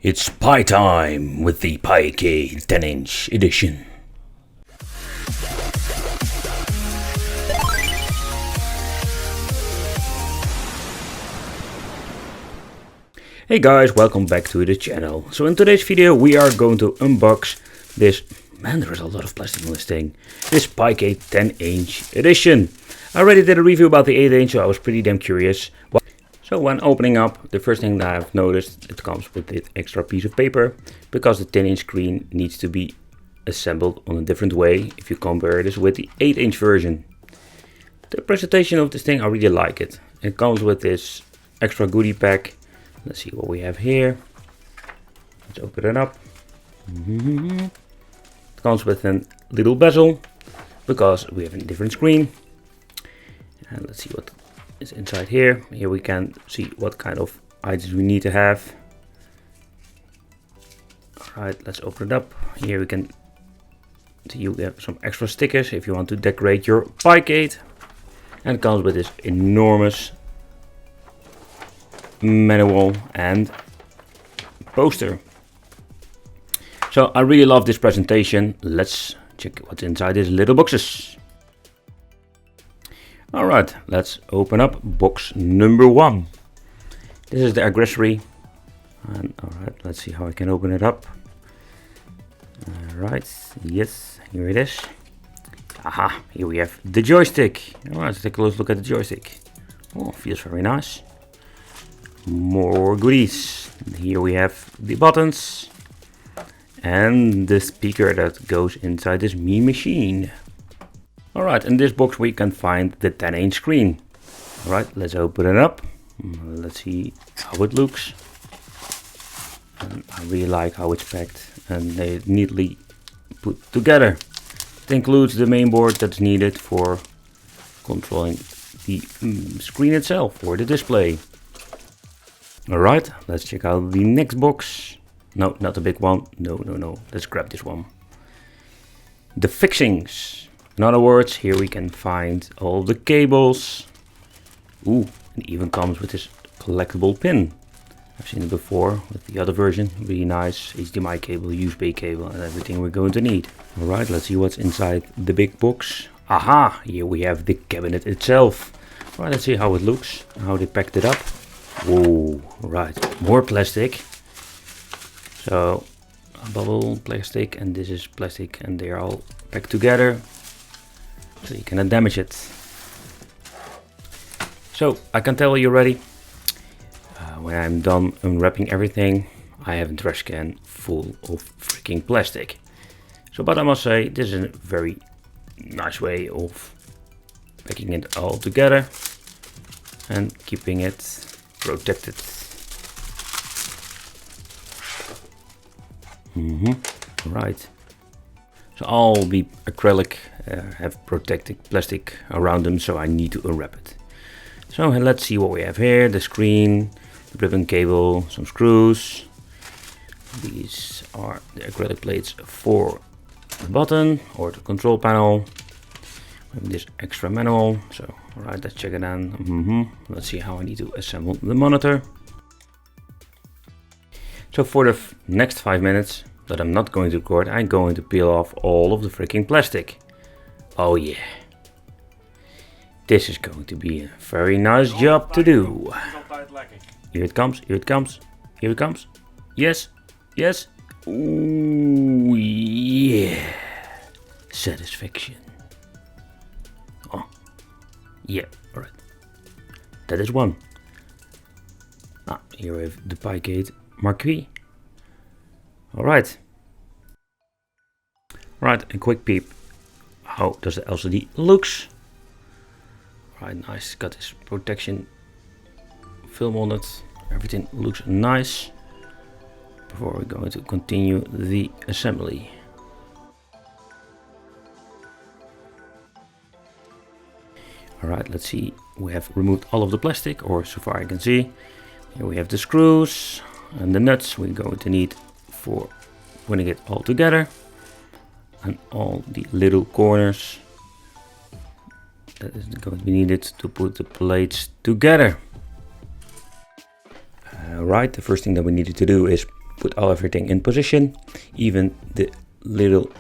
It's pie time with the Picade 10-inch edition. Hey guys, welcome back to the channel. So in today's video we are going to unbox this, man there is a lot of plastic on this thing, this Picade 10-inch edition. I already did a review about the 8-inch, so I was pretty damn curious. So when opening up, the first thing that I've noticed, it comes with this extra piece of paper, because the 10-inch screen needs to be assembled on a different way if you compare this with the 8-inch version. The presentation of this thing, I really like it. It comes with this extra goodie pack. Let's see what we have here. Let's open it up. It comes with a little bezel, because we have a different screen. And let's see what is inside here. Here we can see what kind of items we need to have. Alright, let's open it up. Here we can see you have some extra stickers if you want to decorate your Picade. And it comes with this enormous manual and poster. So I really love this presentation. Let's check what's inside these little boxes. Alright, let's open up box number 1. This is the accessory. And alright, let's see how I can open it up. Alright, yes, here it is. Aha, here we have the joystick. Alright, let's take a close look at the joystick. Oh, feels very nice. More goodies. Here we have the buttons. And the speaker that goes inside this Mame machine. Alright, in this box we can find the 10-inch screen. Alright, let's open it up. Let's see how it looks. And I really like how it's packed and they neatly put together. It includes the main board that's needed for controlling the screen itself or the display. Alright, let's check out the next box. No, not the big one. No. Let's grab this one. The fixings. In other words, here we can find all the cables. Ooh, it even comes with this collectible pin. I've seen it before with the other version. Really nice HDMI cable, USB cable and everything we're going to need. Alright, let's see what's inside the big box. Aha, here we have the cabinet itself. Alright, let's see how it looks, how they packed it up. Whoa, right, more plastic. So, a bubble plastic and this is plastic and they are all packed together. So you cannot damage it. So I can tell you already, when I'm done unwrapping everything, I have a trash can full of freaking plastic. So, but I must say, this is a very nice way of packing it all together and keeping it protected. Right. So all the acrylic have protected plastic around them, so I need to unwrap it. So let's see what we have here. The screen, the ribbon cable, some screws. These are the acrylic plates for the button or the control panel. We have this extra manual. So alright, let's check it out. Let's see how I need to assemble the monitor. So for the next 5 minutes that I'm not going to record, I'm going to peel off all of the freaking plastic. Oh yeah. This is going to be a very nice job to do. Here it comes, here it comes, here it comes. Yes, yes. Ooh, yeah. Satisfaction. Oh, yeah, alright. That is one. Ah, here we have the Picade marquee. Alright. Right, a quick peep. How does the LCD looks? Right, nice. Got this protection film on it. Everything looks nice. Before we're going to continue the assembly. Alright, let's see. We have removed all of the plastic, or so far I can see. Here we have the screws and the nuts we're going to need for putting it all together. And all the little corners that is going to be needed to put the plates together. Right, the first thing that we needed to do is put everything in position, even the little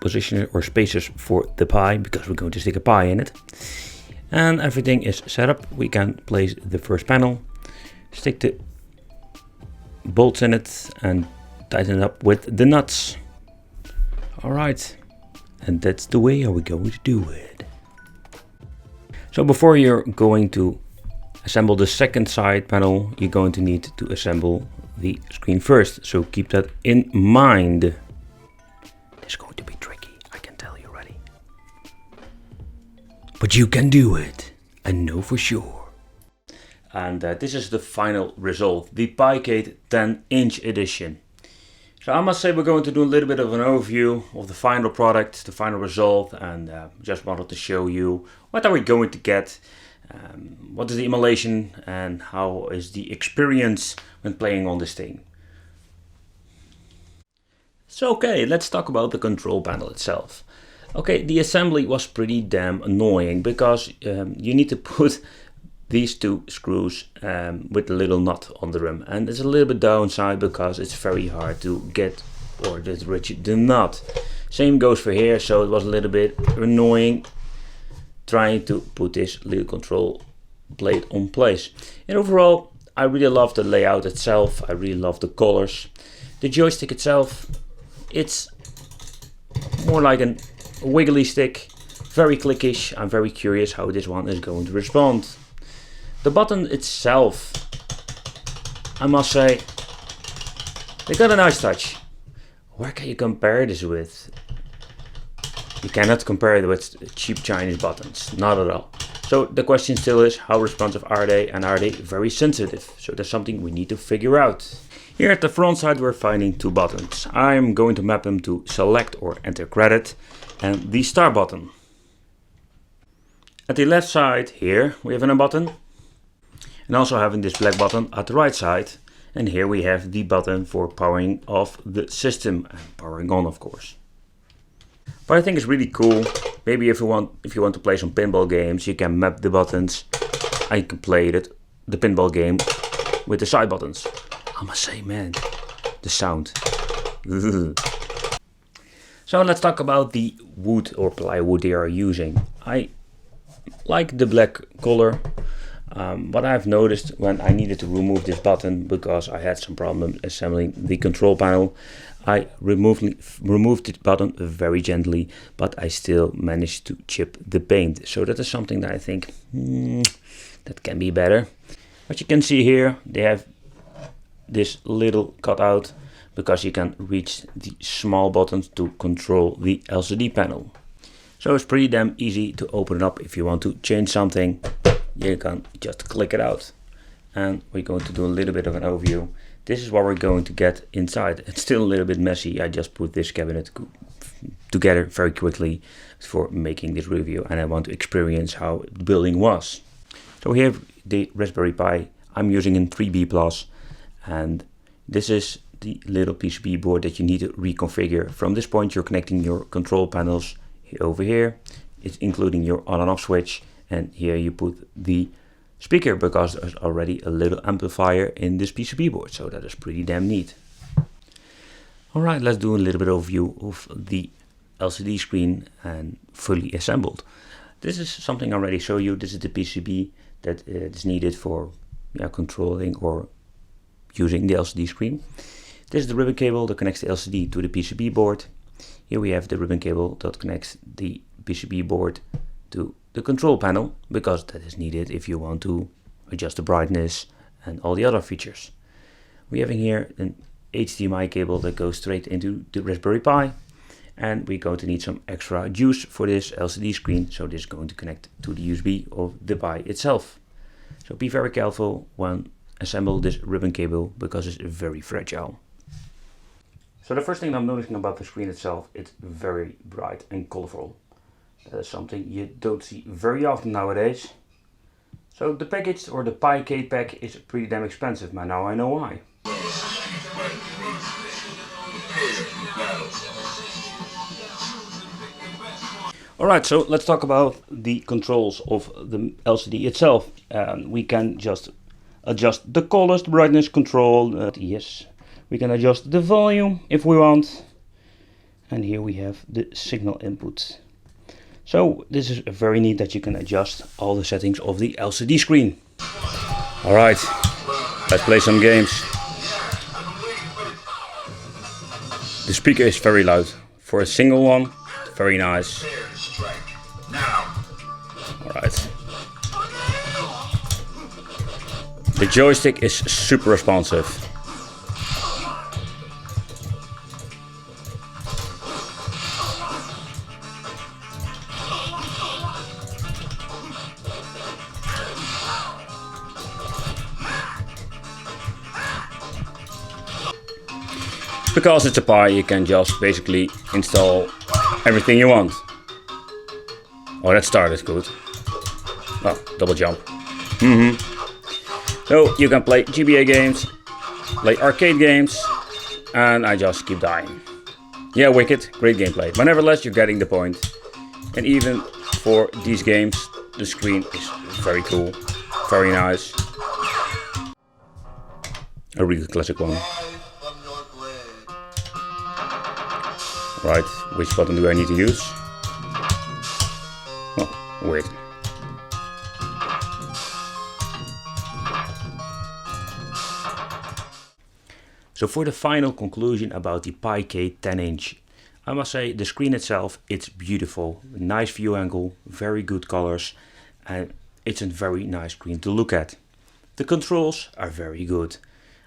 positions or spaces for the pie, because we're going to stick a pie in it. And everything is set up. We can place the first panel, stick the bolts in it and tighten it up with the nuts. Alright, and that's the way how we're going to do it. So before you're going to assemble the second side panel, you're going to need to assemble the screen first. So keep that in mind. It's going to be tricky, I can tell you already. But you can do it, I know for sure. And this is the final result, the Picade 10-inch edition. So I must say we're going to do a little bit of an overview of the final product, the final result, and just wanted to show you what are we going to get, what is the emulation, and how is the experience when playing on this thing. So okay, let's talk about the control panel itself. Okay, the assembly was pretty damn annoying because you need to put these two screws with a little nut on the rim, and it's a little bit downside because it's very hard to get or just rigid the nut. Same goes for here, so it was a little bit annoying trying to put this little control plate on place. And overall, I really love the layout itself. I really love the colors. The joystick itself, it's more like a wiggly stick, very clickish. I'm very curious how this one is going to respond. The button itself, I must say, they got a nice touch. Where can you compare this with? You cannot compare it with cheap Chinese buttons, not at all. So the question still is, how responsive are they, and are they very sensitive? So that's something we need to figure out. Here at the front side we're finding two buttons. I'm going to map them to select or enter credit and the start button. At the left side here we have a button. And also having this black button at the right side, and here we have the button for powering off the system and powering on, of course. But I think it's really cool. Maybe if you want to play some pinball games, you can map the buttons. I can play the pinball game with the side buttons. I must say, man, the sound. So let's talk about the wood or plywood they are using. I like the black color. What I've noticed when I needed to remove this button because I had some problem assembling the control panel, I removed the button very gently, but I still managed to chip the paint. So that is something that I think that can be better. But you can see here they have this little cutout because you can reach the small buttons to control the LCD panel. So it's pretty damn easy to open it up if you want to change something. You can just click it out, and we're going to do a little bit of an overview. This is what we're going to get inside. It's still a little bit messy. I just put this cabinet together very quickly for making this review, and I want to experience how the building was. So we have the Raspberry Pi. I'm using in 3B Plus, and this is the little PCB board that you need to reconfigure. From this point you're connecting your control panels over here. It's including your on and off switch. And here you put the speaker because there's already a little amplifier in this PCB board. So that is pretty damn neat. Alright, let's do a little bit of view of the LCD screen and fully assembled. This is something I already showed you. This is the PCB that is needed for controlling or using the LCD screen. This is the ribbon cable that connects the LCD to the PCB board. Here we have the ribbon cable that connects the PCB board to the control panel, because that is needed if you want to adjust the brightness and all the other features. We have in here an HDMI cable that goes straight into the Raspberry Pi, and we're going to need some extra juice for this LCD screen, so this is going to connect to the USB of the Pi itself. So be very careful when assemble this ribbon cable because it's very fragile. So the first thing I'm noticing about the screen itself, it's very bright and colorful. That is something you don't see very often nowadays. So the package or the Picade pack is pretty damn expensive, man. Now I know why. Alright, so let's talk about the controls of the LCD itself. We can just adjust the colors, the brightness control, yes. We can adjust the volume if we want. And here we have the signal input. So this is very neat that you can adjust all the settings of the LCD screen. Alright, let's play some games. The speaker is very loud. For a single one, very nice. Alright. The joystick is super responsive. Because it's a Pi, you can just basically install everything you want. Oh, that started good. Oh, double jump. So you can play GBA games, play arcade games, and I just keep dying. Yeah, wicked, great gameplay. But nevertheless, you're getting the point. And even for these games, the screen is very cool, very nice. A really classic one. Right, which button do I need to use? Oh, wait. So for the final conclusion about the Picade 10-inch, I must say the screen itself, it's beautiful. Nice view angle, very good colors, and it's a very nice screen to look at. The controls are very good.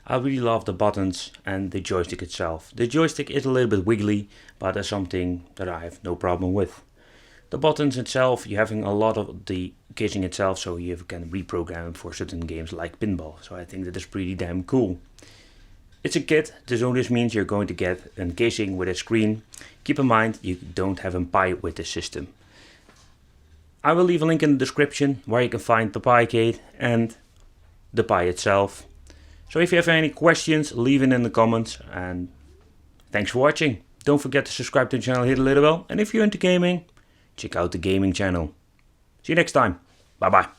I really love the buttons and the joystick itself. The joystick is a little bit wiggly, but that's something that I have no problem with. The buttons itself, you're having a lot of the casing itself, so you can reprogram for certain games like pinball. So I think that is pretty damn cool. It's a kit, so this means you're going to get a casing with a screen. Keep in mind, you don't have a Pi with this system. I will leave a link in the description where you can find the Picade and the Pi itself. So if you have any questions, leave it in the comments, and thanks for watching. Don't forget to subscribe to the channel, hit the little bell, and if you're into gaming, check out the gaming channel. See you next time. Bye bye.